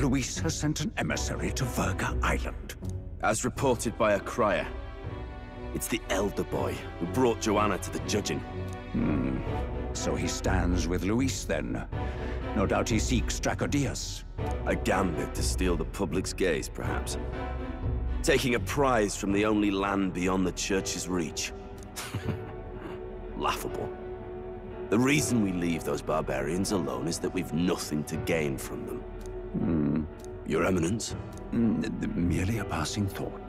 Luis has sent an emissary to Virga Island. As reported by a crier. It's the elder boy who brought Joanna to the judging. So he stands with Luis then. No doubt he seeks Dracodius. A gambit to steal the public's gaze, perhaps. Taking a prize from the only land beyond the church's reach. Laughable. The reason we leave those barbarians alone is that we've nothing to gain from them. Your Eminence? Merely a passing thought.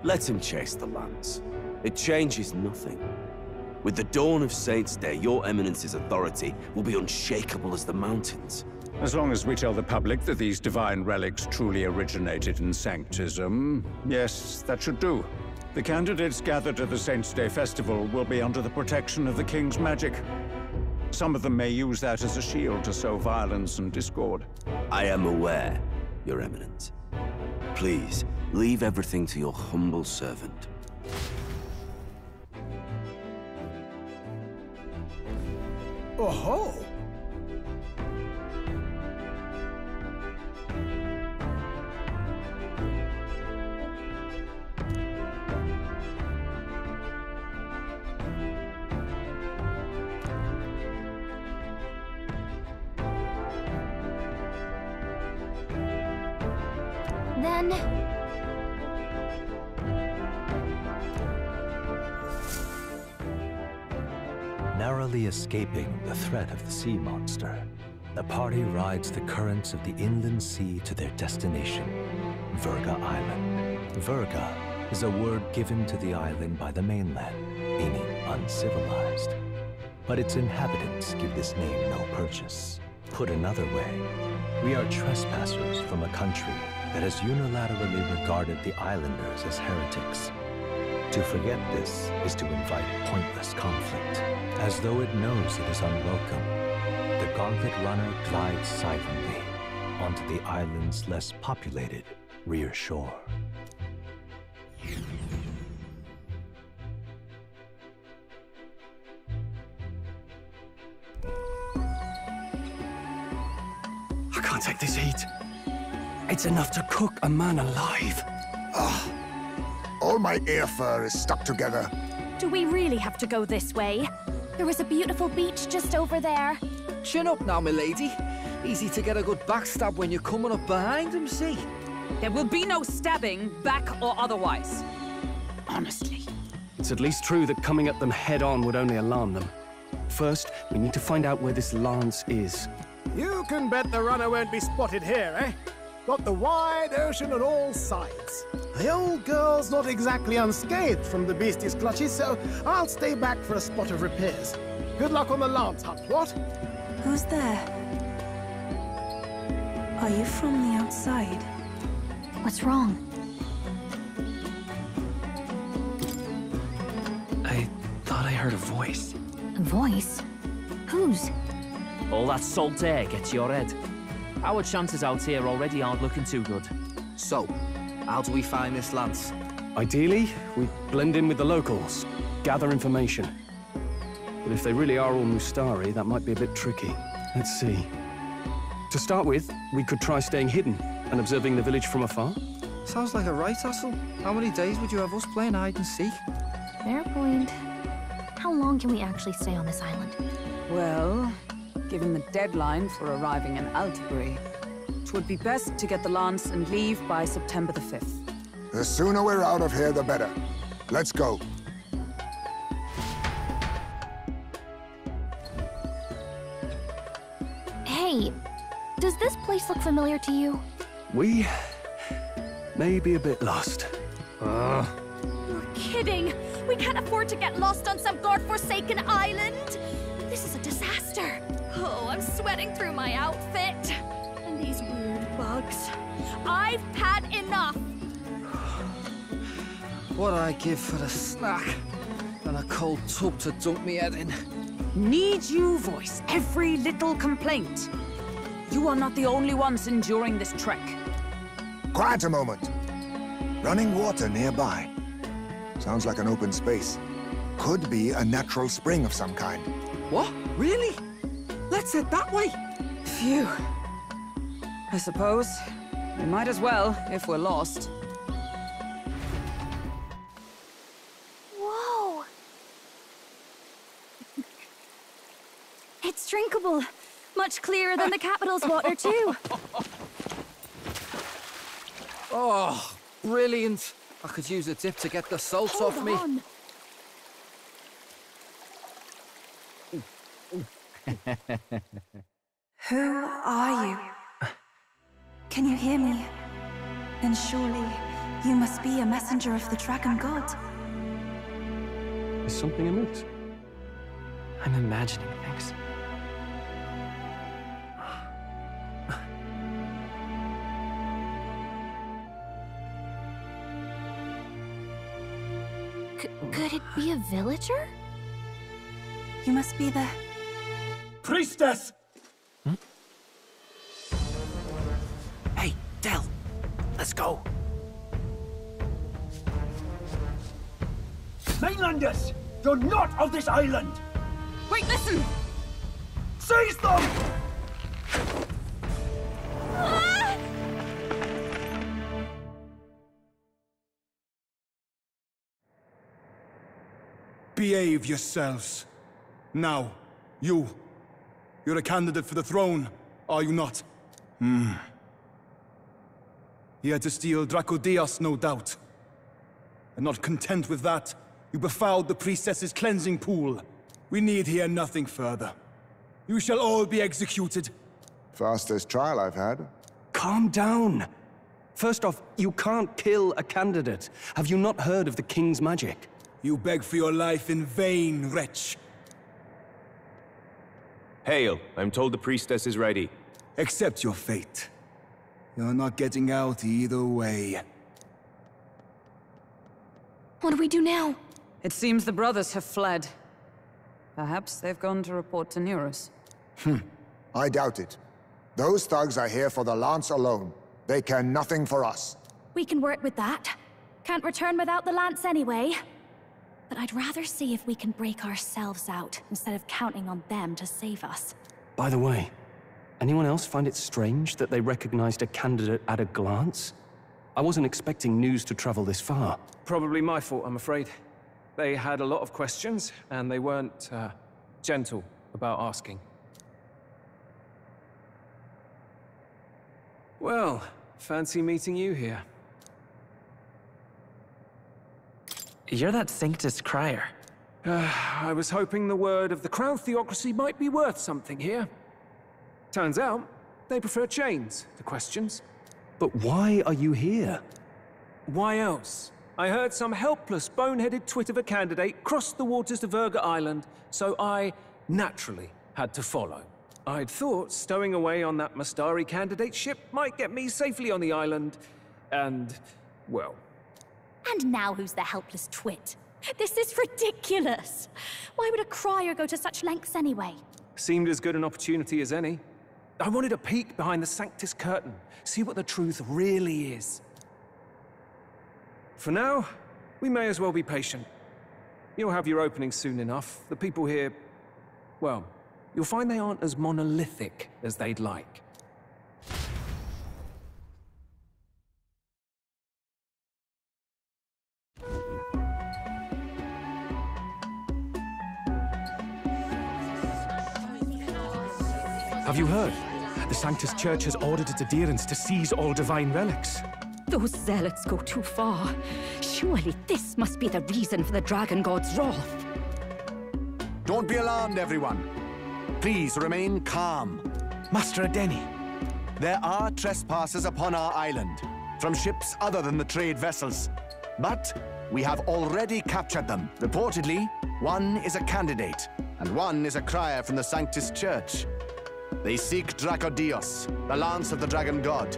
Let him chase the lands. It changes nothing. With the dawn of Saints' Day, your Eminence's authority will be unshakable as the mountains. As long as we tell the public that these divine relics truly originated in Sanctism, yes, that should do. The candidates gathered at the Saints' Day Festival will be under the protection of the King's magic. Some of them may use that as a shield to sow violence and discord. I am aware, Your Eminence. Please, leave everything to your humble servant. Oh-ho! Then... Narrowly escaping the threat of the sea monster, the party rides the currents of the inland sea to their destination, Virga Island. Virga is a word given to the island by the mainland, meaning uncivilized. But its inhabitants give this name no purchase. Put another way, we are trespassers from a country that has unilaterally regarded the islanders as heretics. To forget this is to invite pointless conflict. As though it knows it is unwelcome, the gauntlet runner glides silently onto the island's less populated rear shore. I can't take this heat. It's enough to cook a man alive. All my ear fur is stuck together. Do we really have to go this way? There was a beautiful beach just over there. Chin up now, milady. Easy to get a good backstab when you're coming up behind him, see? There will be no stabbing, back or otherwise. Honestly. It's at least true that coming at them head-on would only alarm them. First, we need to find out where this lance is. You can bet the runner won't be spotted here, eh? Got the wide ocean on all sides. The old girl's not exactly unscathed from the beastie's clutches, so I'll stay back for a spot of repairs. Good luck on the lance hunt, what? Who's there? Are you from the outside? What's wrong? I thought I heard a voice. A voice? Whose? All that salt air gets your head. Our chances out here already aren't looking too good. So, how do we find this lance? Ideally, we blend in with the locals, gather information. But if they really are all Mustari, that might be a bit tricky. Let's see. To start with, we could try staying hidden and observing the village from afar. Sounds like a right hustle. How many days would you have us playing hide and seek? Fair point. How long can we actually stay on this island? Well, given the deadline for arriving in Altibury, it would be best to get the lance and leave by September the 5th. The sooner we're out of here, the better. Let's go. Hey, does this place look familiar to you? We may be a bit lost. You're kidding! We can't afford to get lost on some godforsaken island! This is a disaster! Oh, I'm sweating through my outfit. And these weird bugs. I've had enough! What I give for a snack and a cold tub to dunk me head in. Need you voice every little complaint? You are not the only ones enduring this trek. Quiet a moment. Running water nearby. Sounds like an open space. Could be a natural spring of some kind. What? Really? Let's head that way. Phew. I suppose We might as well, if we're lost. Whoa! It's drinkable. Much clearer than the capital's water, too. Oh, brilliant. I could use a dip to get the salt off me. Who are you? Can you hear me? Then surely you must be a messenger of the Dragon God. Is something amiss? I'm imagining things. Could it be a villager? You must be the... Priestess! Hey, Del, let's go. Mainlanders! You're not of this island! Wait, listen! Seize them! Ah! Behave yourselves. Now, you're a candidate for the throne, are you not? Here to steal Dracodios, no doubt. And not content with that, you befouled the priestess's cleansing pool. We need hear nothing further. You shall all be executed. Fastest trial I've had. Calm down. First off, you can't kill a candidate. Have you not heard of the king's magic? You beg for your life in vain, wretch. Hail, I'm told the priestess is ready. Accept your fate. You're not getting out either way. What do we do now? It seems the brothers have fled. Perhaps they've gone to report to Neurus. I doubt it. Those thugs are here for the lance alone. They care nothing for us. We can work with that. Can't return without the lance anyway. But I'd rather see if we can break ourselves out, instead of counting on them to save us. By the way, anyone else find it strange that they recognized a candidate at a glance? I wasn't expecting news to travel this far. Probably my fault, I'm afraid. They had a lot of questions, and they weren't, gentle about asking. Well, fancy meeting you here. You're that Sanctus crier. I was hoping the word of the Crown theocracy might be worth something here. Turns out, they prefer chains to questions. But why are you here? Why else? I heard some helpless, boneheaded twit of a candidate crossed the waters to Virga Island, so I naturally had to follow. I'd thought stowing away on that Mustari candidate ship might get me safely on the island, and, well... And now who's the helpless twit? This is ridiculous! Why would a crier go to such lengths anyway? Seemed as good an opportunity as any. I wanted a peek behind the Sanctus curtain, see what the truth really is. For now, we may as well be patient. You'll have your opening soon enough. The people here, well, you'll find they aren't as monolithic as they'd like. Have you heard? The Sanctus Church has ordered its adherents to seize all divine relics. Those zealots go too far. Surely this must be the reason for the Dragon God's wrath. Don't be alarmed, everyone. Please remain calm. Master Adeni, there are trespassers upon our island, from ships other than the trade vessels. But we have already captured them. Reportedly, one is a candidate, and one is a crier from the Sanctus Church. They seek Dracodios, the lance of the Dragon God.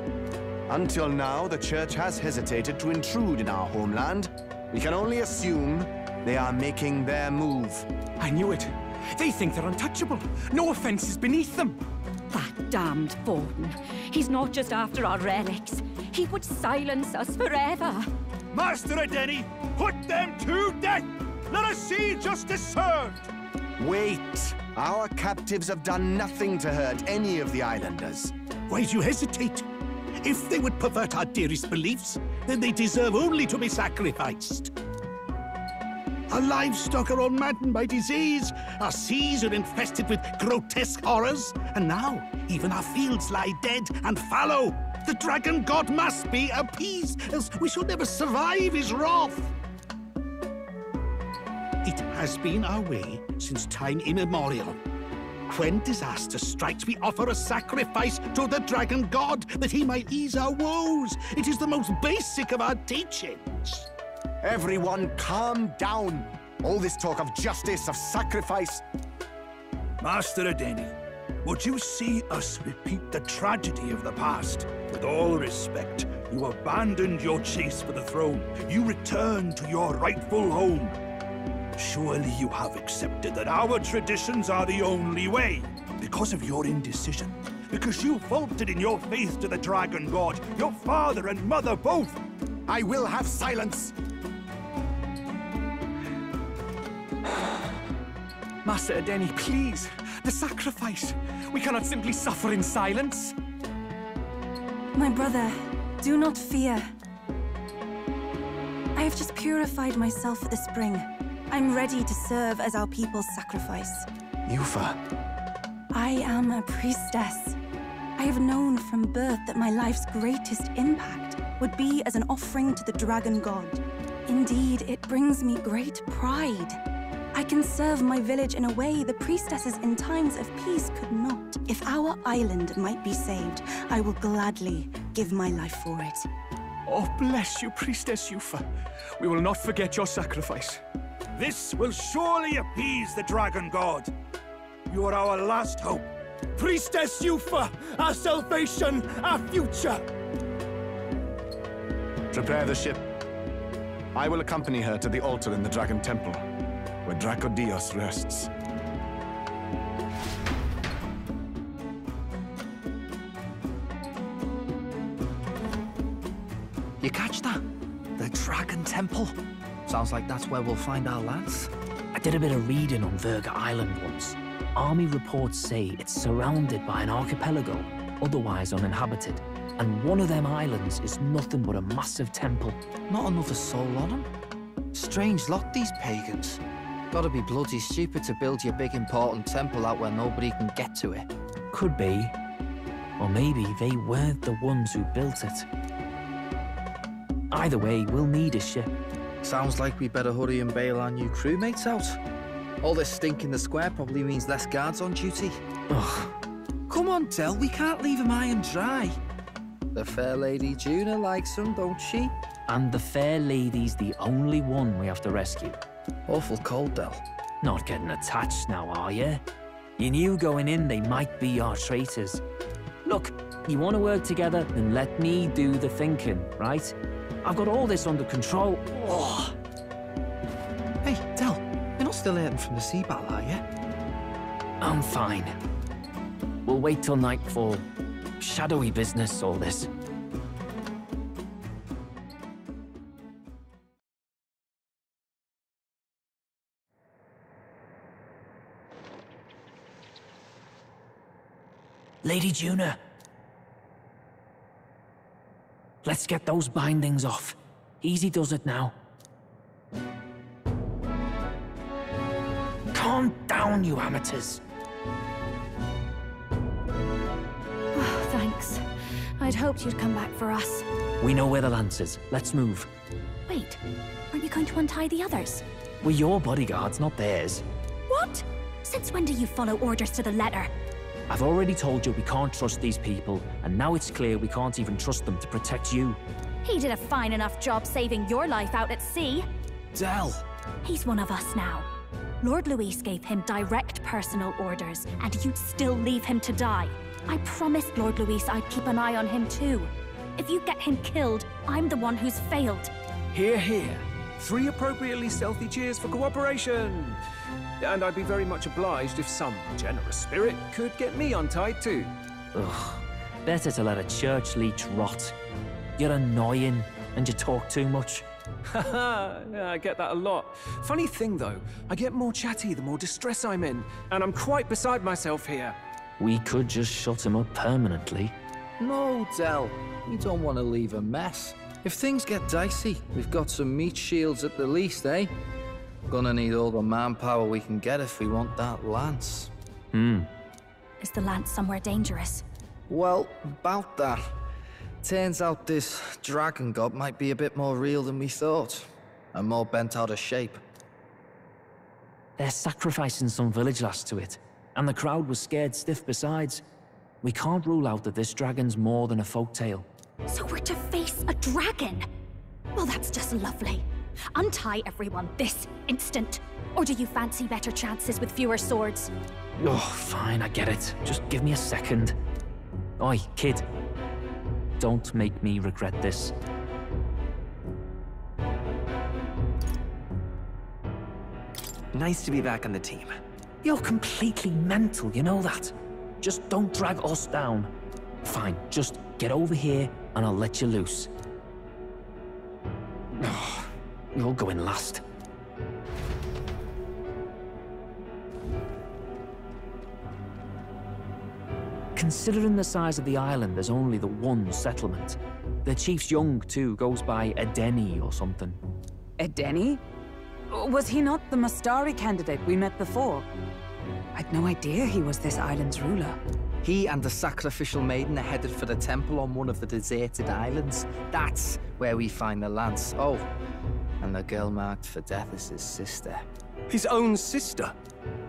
Until now, the Church has hesitated to intrude in our homeland. We can only assume they are making their move. I knew it. They think they're untouchable. No offense is beneath them. That damned Borden. He's not just after our relics. He would silence us forever. Master Adeni, put them to death! Let us see justice served! Wait! Our captives have done nothing to hurt any of the islanders. Why do you hesitate? If they would pervert our dearest beliefs, then they deserve only to be sacrificed. Our livestock are all maddened by disease, our seas are infested with grotesque horrors, and now even our fields lie dead and fallow. The dragon god must be appeased, else we shall never survive his wrath. It has been our way since time immemorial. When disaster strikes, we offer a sacrifice to the dragon god that he might ease our woes. It is the most basic of our teachings. Everyone calm down. All this talk of justice, of sacrifice. Master Adeni, would you see us repeat the tragedy of the past? With all respect, you abandoned your chase for the throne. You returned to your rightful home. Surely you have accepted that our traditions are the only way. Because of your indecision, because you faltered in your faith to the dragon god, your father and mother both. I will have silence. Master Adeni, please. The sacrifice. We cannot simply suffer in silence. My brother, do not fear. I have just purified myself for the spring. I'm ready to serve as our people's sacrifice. Yufa. I am a priestess. I have known from birth that my life's greatest impact would be as an offering to the dragon god. Indeed, it brings me great pride. I can serve my village in a way the priestesses in times of peace could not. If our island might be saved, I will gladly give my life for it. Oh, bless you, Priestess Yufa. We will not forget your sacrifice. This will surely appease the dragon god. You are our last hope. Priestess Yufa, our salvation, our future. Prepare the ship. I will accompany her to the altar in the Dragon Temple, where Dracodios rests. You catch that? The Dragon Temple. Sounds like that's where we'll find our lads. I did a bit of reading on Virga Island once. Army reports say it's surrounded by an archipelago, otherwise uninhabited. And one of them islands is nothing but a massive temple. Not another soul on them. Strange lot, these pagans. Gotta be bloody stupid to build your big important temple out where nobody can get to it. Could be. Or maybe they weren't the ones who built it. Either way, we'll need a ship. Sounds like we better hurry and bail our new crewmates out. All this stink in the square probably means less guards on duty. Ugh. Come on, Del, we can't leave him high and dry. The fair lady Juna likes him, don't she? And the fair lady's the only one we have to rescue. Awful cold, Del. Not getting attached now, are you? You knew going in they might be our traitors. Look, you want to work together, then let me do the thinking, right? I've got all this under control. Oh. Hey, Del, you're not still hurting from the sea battle, are you? I'm fine. We'll wait till nightfall. Shadowy business, all this. Lady Juna. Let's get those bindings off. Easy does it now. Calm down, you amateurs. Oh, thanks. I'd hoped you'd come back for us. We know where the lance is. Let's move. Wait, aren't you going to untie the others? We're your bodyguards, not theirs. What? Since when do you follow orders to the letter? I've already told you we can't trust these people, and now it's clear we can't even trust them to protect you. He did a fine enough job saving your life out at sea. Del! He's one of us now. Lord Luis gave him direct personal orders, and you'd still leave him to die. I promised Lord Luis I'd keep an eye on him too. If you get him killed, I'm the one who's failed. Hear, hear. 3 appropriately stealthy cheers for cooperation. And I'd be very much obliged if some generous spirit could get me untied too. Ugh, better to let a church leech rot. You're annoying, and you talk too much. Haha, yeah, I get that a lot. Funny thing though, I get more chatty the more distress I'm in, and I'm quite beside myself here. We could just shut him up permanently. No, Del. We don't want to leave a mess. If things get dicey, we've got some meat shields at the least, eh? Gonna need all the manpower we can get if we want that lance. Is the lance somewhere dangerous? Well, about that. Turns out this dragon god might be a bit more real than we thought. And more bent out of shape. They're sacrificing some village lass to it, and the crowd was scared stiff besides. We can't rule out that this dragon's more than a folktale. So we're to face a dragon? Well, that's just lovely. Untie everyone this instant. Or do you fancy better chances with fewer swords? Oh, fine, I get it. Just give me a second. Oi, kid. Don't make me regret this. Nice to be back on the team. You're completely mental, you know that? Just don't drag us down. Fine, just get over here and I'll let you loose. Oh, you're going last. Considering the size of the island, there's only the one settlement. The chief's young, too, goes by Edeni or something. Edeni? Was he not the Mustari candidate we met before? I'd no idea he was this island's ruler. He and the sacrificial maiden are headed for the temple on one of the deserted islands. That's where we find the lance. Oh, and the girl marked for death is his sister. His own sister?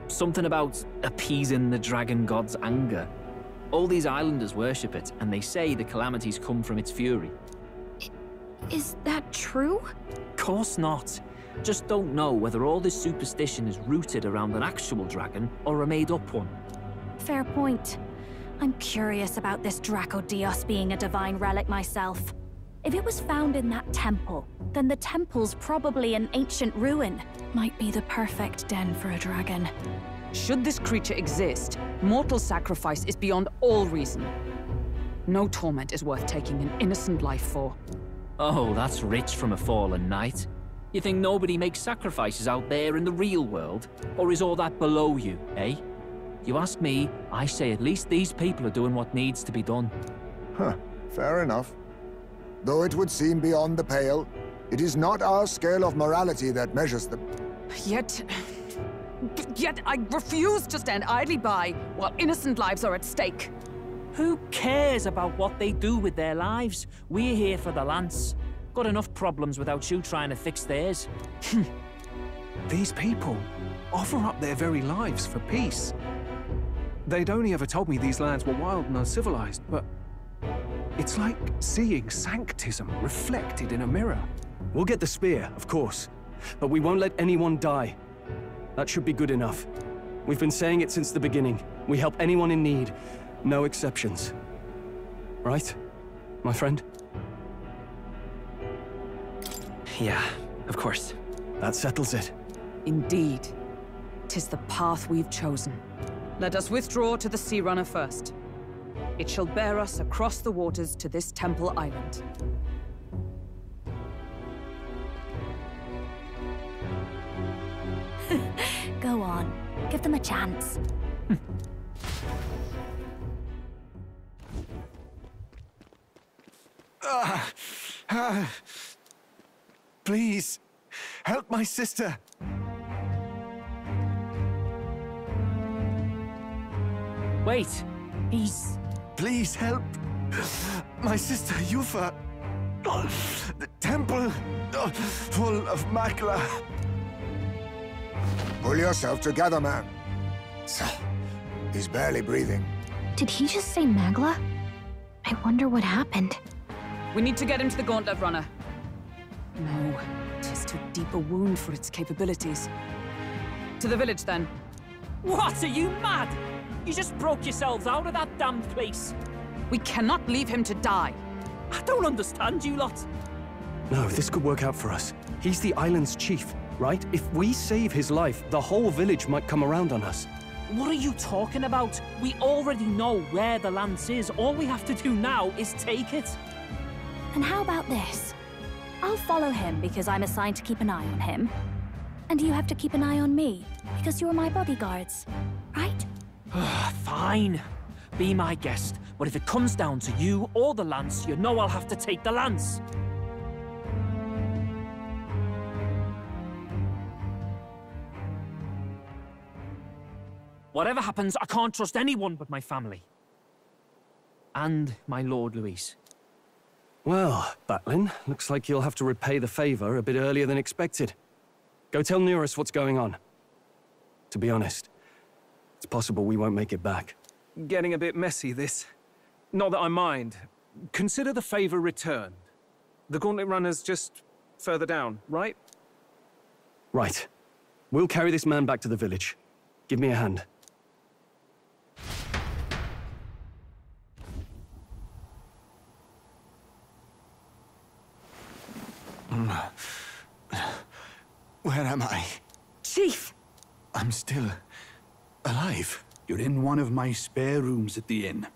Something about appeasing the dragon god's anger. All these islanders worship it, and they say the calamities come from its fury. Is that true? Course not. Just don't know whether all this superstition is rooted around an actual dragon or a made-up one. Fair point. I'm curious about this Dracodios being a divine relic myself. If it was found in that temple, then the temple's probably an ancient ruin. Might be the perfect den for a dragon. Should this creature exist, mortal sacrifice is beyond all reason. No torment is worth taking an innocent life for. Oh, that's rich from a fallen knight. You think nobody makes sacrifices out there in the real world? Or is all that below you, eh? You ask me, I say at least these people are doing what needs to be done. Huh, fair enough. Though it would seem beyond the pale, it is not our scale of morality that measures them. Yet I refuse to stand idly by while innocent lives are at stake. Who cares about what they do with their lives? We're here for the lance. Got enough problems without you trying to fix theirs. These people offer up their very lives for peace. They'd only ever told me these lands were wild and uncivilized, but it's like seeing sanctism reflected in a mirror. We'll get the spear, of course, but we won't let anyone die. That should be good enough. We've been saying it since the beginning. We help anyone in need, no exceptions. Right, my friend? Yeah, of course. That settles it. Indeed. 'Tis the path we've chosen. Let us withdraw to the Sea Runner first. It shall bear us across the waters to this temple island. Go on. Give them a chance. Please, help my sister. Wait, he's... Please help my sister Yufa. The temple full of Makla. Pull yourself together, man. He's barely breathing. Did he just say Magla? I wonder what happened. We need to get him to the Gauntlet Runner. No, 'tis too deep a wound for its capabilities. To the village, then. What, are you mad? You just broke yourselves out of that damn place. We cannot leave him to die. I don't understand you lot. No, this could work out for us. He's the island's chief, right? If we save his life, the whole village might come around on us. What are you talking about? We already know where the lance is. All we have to do now is take it. And how about this? I'll follow him because I'm assigned to keep an eye on him. And you have to keep an eye on me because you're my bodyguards, right? Fine. Be my guest, But if it comes down to you or the lance, you know I'll have to take the lance. Whatever happens, I can't trust anyone but my family. And my Lord Luis. Well, Batlin, looks like you'll have to repay the favor a bit earlier than expected. Go tell Neurus what's going on. To be honest, it's possible we won't make it back. Getting a bit messy, this. Not that I mind. Consider the favor returned. The Gauntlet Runner's just further down, right? Right. We'll carry this man back to the village. Give me a hand. Where am I? Chief! I'm still alive. You're in one of my spare rooms at the inn.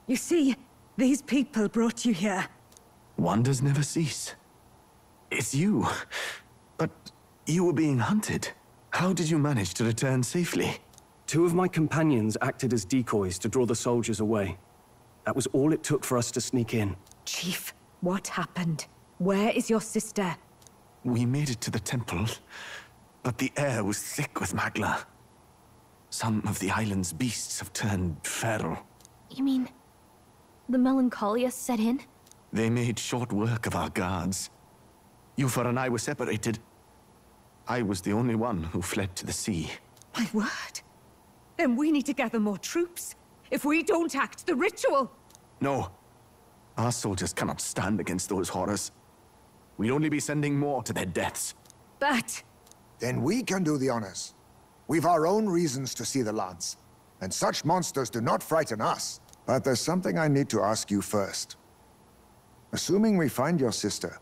You see, these people brought you here. Wonders never cease. It's you. But you were being hunted. How did you manage to return safely? 2 of my companions acted as decoys to draw the soldiers away. That was all it took for us to sneak in. Chief, what happened? Where is your sister? We made it to the temple, but the air was thick with magla. Some of the island's beasts have turned feral. You mean the melancholia set in? They made short work of our guards. Yufa and I were separated. I was the only one who fled to the sea. My word. Then we need to gather more troops. If we don't act, the ritual... No. Our soldiers cannot stand against those horrors. We'd only be sending more to their deaths. But... Then we can do the honors. We've our own reasons to see the lance. And such monsters do not frighten us. But there's something I need to ask you first. Assuming we find your sister,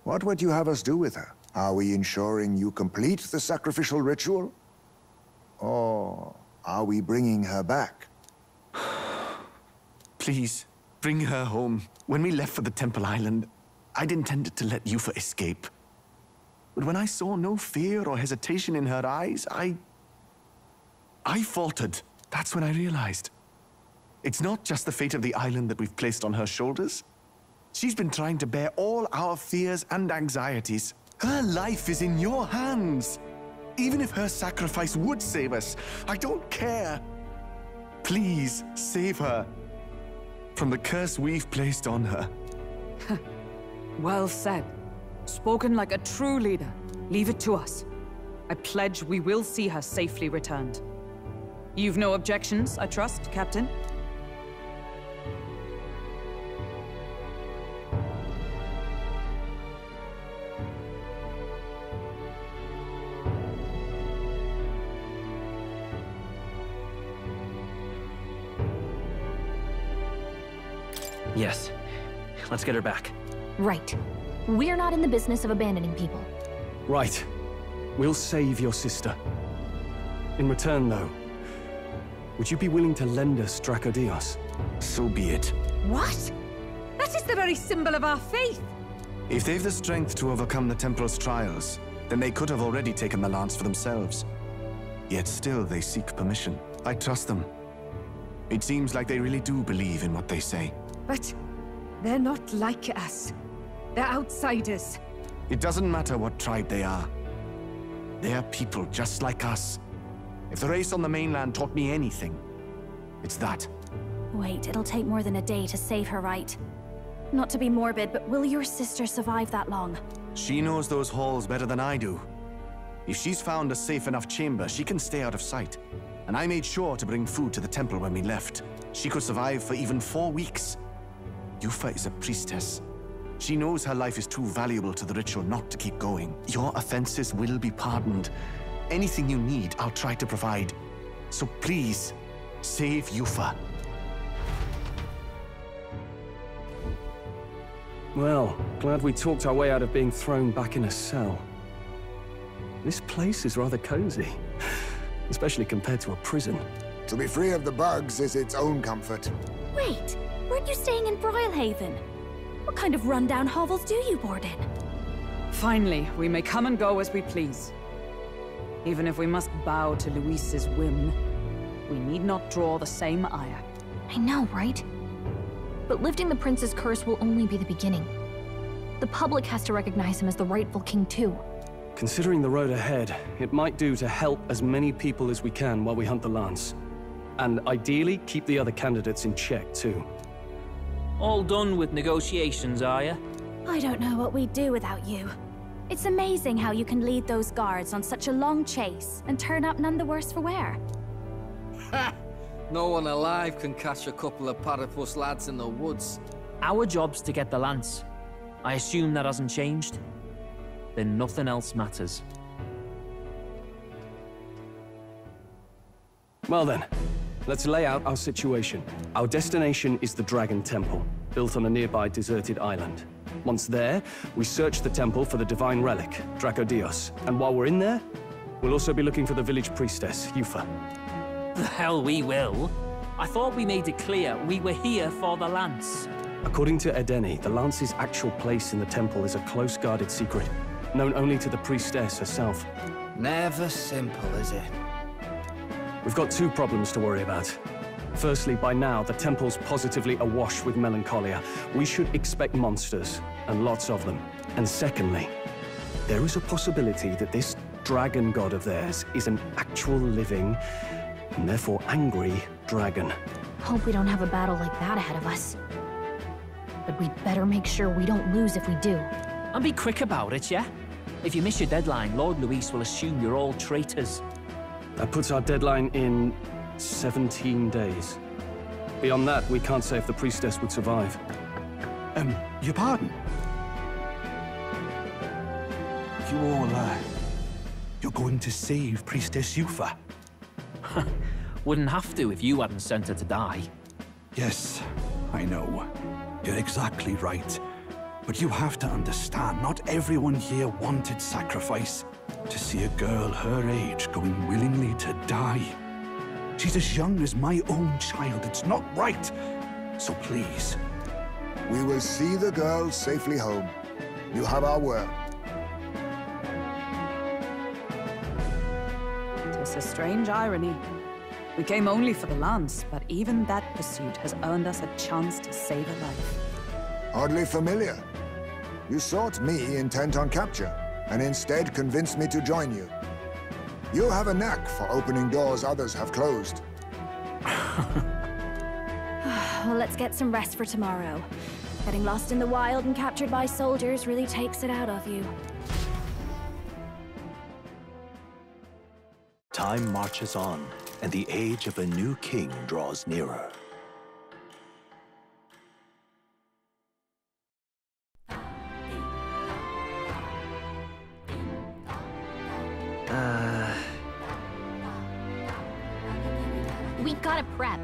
what would you have us do with her? Are we ensuring you complete the sacrificial ritual? Or are we bringing her back? Please, bring her home. When we left for the Temple Island, I'd intended to let Yufa escape. But when I saw no fear or hesitation in her eyes, I faltered. That's when I realized. It's not just the fate of the island that we've placed on her shoulders. She's been trying to bear all our fears and anxieties. Her life is in your hands. Even if her sacrifice would save us, I don't care. Please, save her from the curse we've placed on her. Well said. Spoken like a true leader. Leave it to us. I pledge we will see her safely returned. You've no objections, I trust, Captain? Yes. Let's get her back. Right. We're not in the business of abandoning people. Right. We'll save your sister. In return, though, would you be willing to lend us Dracodios? So be it. What? That is the very symbol of our faith! If they've the strength to overcome the Templars' trials, then they could have already taken the lance for themselves. Yet still they seek permission. I trust them. It seems like they really do believe in what they say. But they're not like us. They're outsiders. It doesn't matter what tribe they are. They're people just like us. If the race on the mainland taught me anything, it's that. Wait, it'll take more than a day to save her, right? Not to be morbid, but will your sister survive that long? She knows those halls better than I do. If she's found a safe enough chamber, she can stay out of sight. And I made sure to bring food to the temple when we left. She could survive for even 4 weeks. Yufa is a priestess. She knows her life is too valuable to the ritual not to keep going. Your offenses will be pardoned. Anything you need, I'll try to provide. So please, save Yufa. Well, glad we talked our way out of being thrown back in a cell. This place is rather cozy, especially compared to a prison. To be free of the bugs is its own comfort. Wait, weren't you staying in Broilhaven? What kind of rundown hovels do you board in? Finally, we may come and go as we please. Even if we must bow to Luis's whim, we need not draw the same ire. I know, right? But lifting the prince's curse will only be the beginning. The public has to recognize him as the rightful king too. Considering the road ahead, it might do to help as many people as we can while we hunt the Lance. And ideally, keep the other candidates in check too. All done with negotiations, are you? I don't know what we'd do without you. It's amazing how you can lead those guards on such a long chase and turn up none the worse for wear. No one alive can catch a couple of platypus lads in the woods. Our job's to get the Lance. I assume that hasn't changed? Then nothing else matters. Well then, let's lay out our situation. Our destination is the Dragon Temple, built on a nearby deserted island. Once there, we search the temple for the divine relic, Dracodios. And while we're in there, we'll also be looking for the village priestess, Yufa. The hell we will. I thought we made it clear we were here for the Lance. According to Edeni, the Lance's actual place in the temple is a close-guarded secret, known only to the priestess herself. Never simple, is it? We've got two problems to worry about. Firstly, by now, the temple's positively awash with melancholia. We should expect monsters, and lots of them. And secondly, there is a possibility that this dragon god of theirs is an actual living, and therefore angry, dragon. Hope we don't have a battle like that ahead of us. But we'd better make sure we don't lose if we do. And be quick about it, yeah? If you miss your deadline, Lord Luis will assume you're all traitors. That puts our deadline in 17 days. Beyond that, we can't say if the priestess would survive. Your pardon? You all, you're going to save Priestess Yufa? Wouldn't have to if you hadn't sent her to die. Yes, I know. You're exactly right. But you have to understand, not everyone here wanted sacrifice. To see a girl her age going willingly to die. She's as young as my own child. It's not right. So please. We will see the girl safely home. You have our word. It's a strange irony. We came only for the Lance, but even that pursuit has earned us a chance to save a life. Oddly familiar. You sought me intent on capture, and instead convinced me to join you. You have a knack for opening doors others have closed. Well, let's get some rest for tomorrow. Getting lost in the wild and captured by soldiers really takes it out of you. Time marches on, and the age of a new king draws nearer. We gotta prep.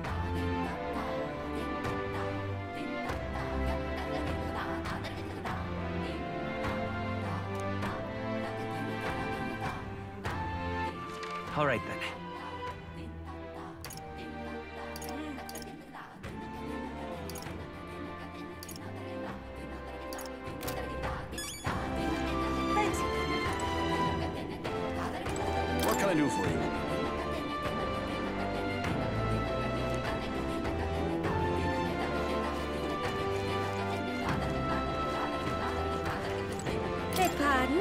All right, then. What can I do for you? Beg pardon?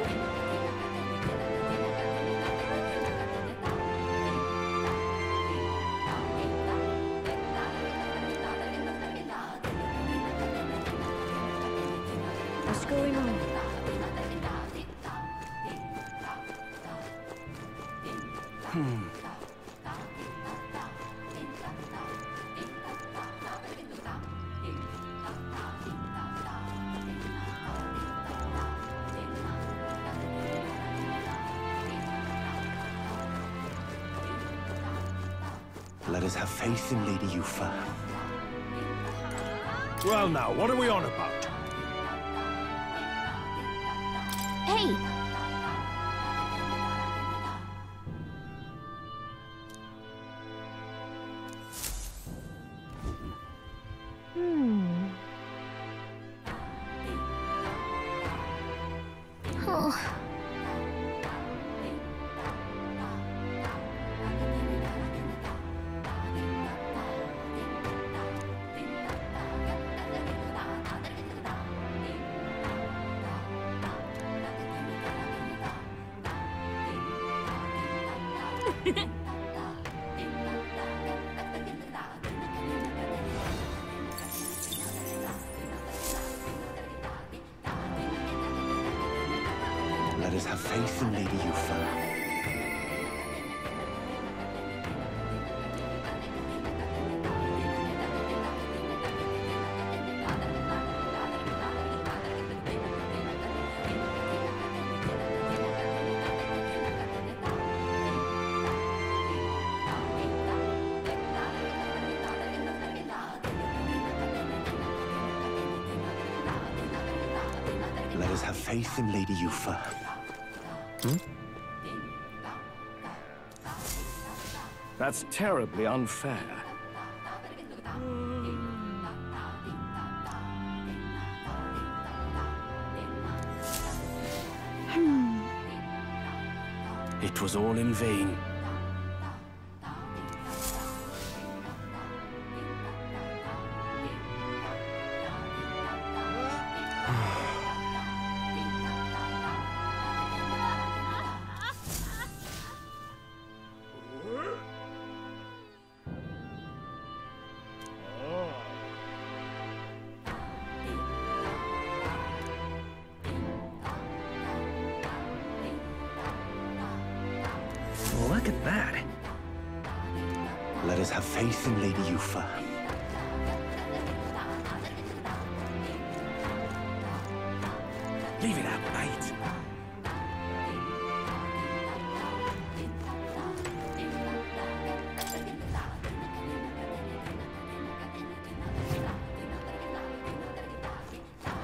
What's going on? Let us have faith in Lady Yufa. Well now, what are we on about? Hey! Oh. Let us have faith in Lady Yufa. Let us have faith in Lady Yufa. That's terribly unfair. It was all in vain. Look at that. Let us have faith in Lady Yufa. Leave it out, mate.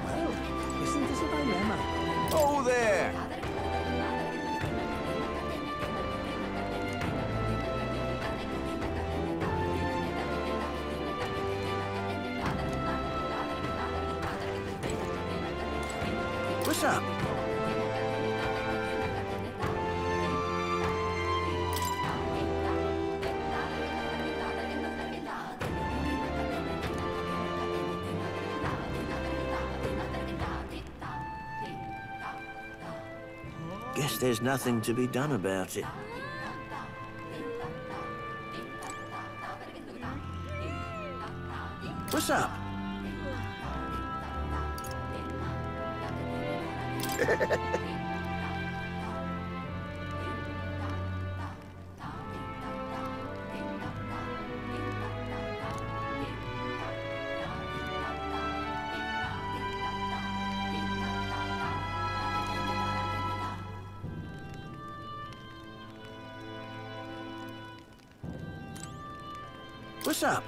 Well, isn't this a dilemma? Oh, there! What's up? Guess there's nothing to be done about it. What's up? What's up?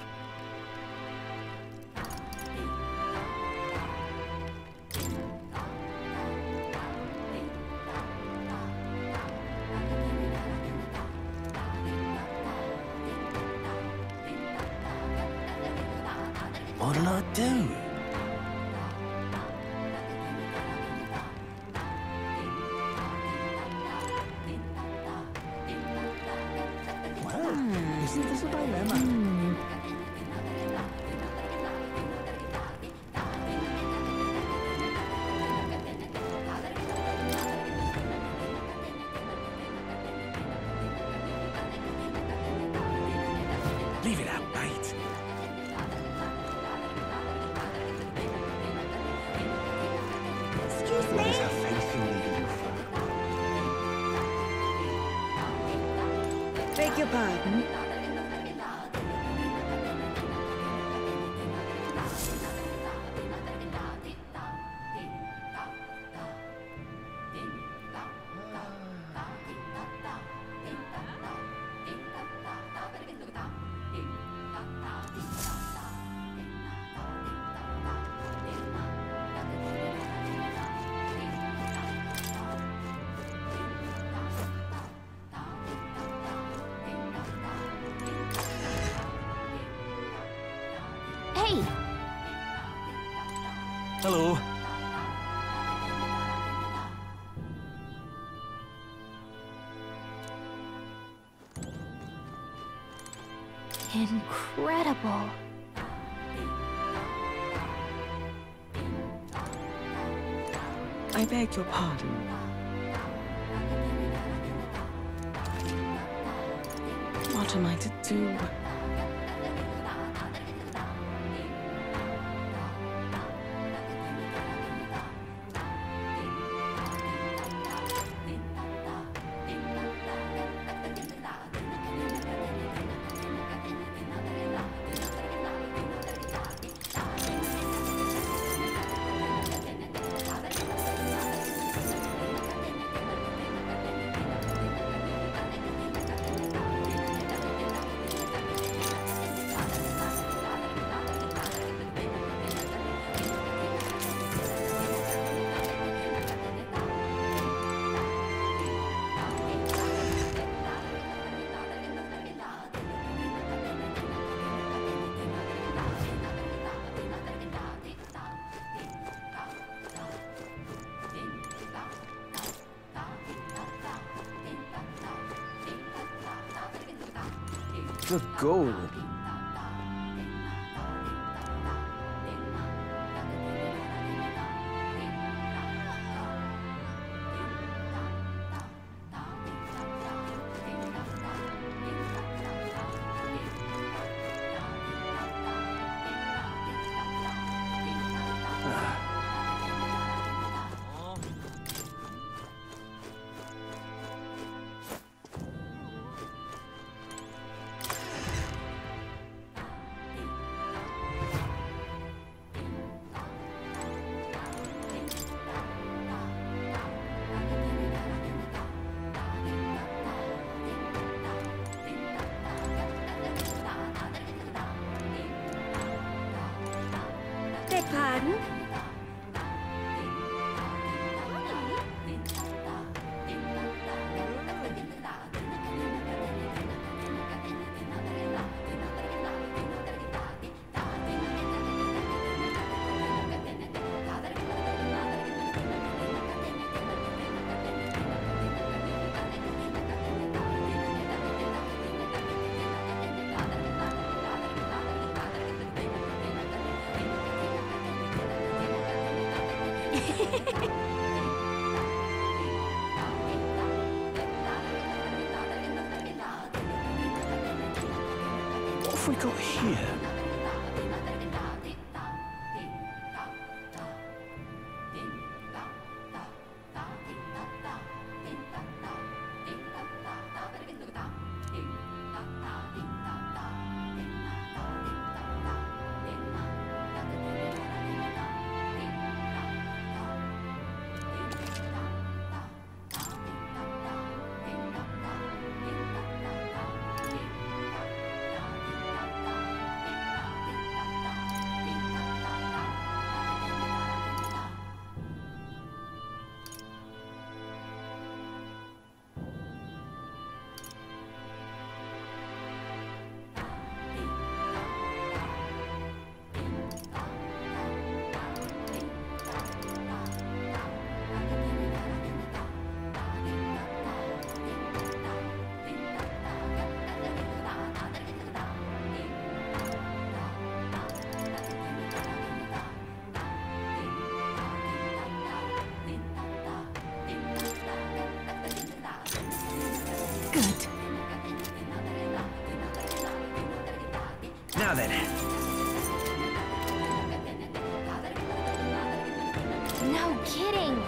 What'll I do? Well, isn't this a dilemma? Leave it out, mate. Let us have faith in Lady Yufa. Beg your pardon? Hey! Hello. Incredible. I beg your pardon. What am I to do? The gold. Beg pardon? What have we got here? Now then. No kidding!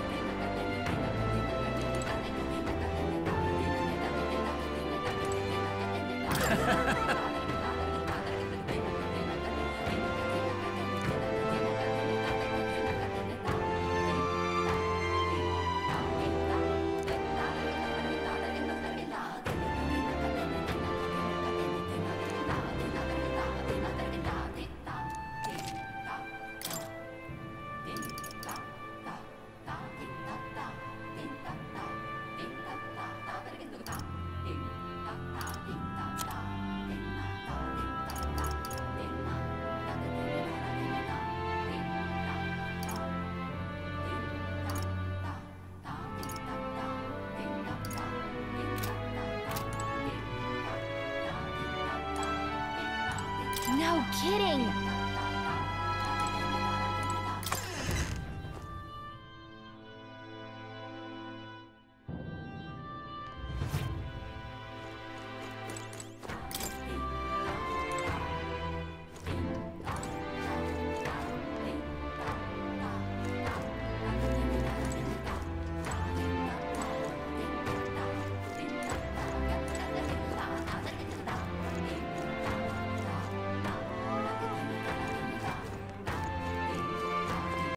No kidding!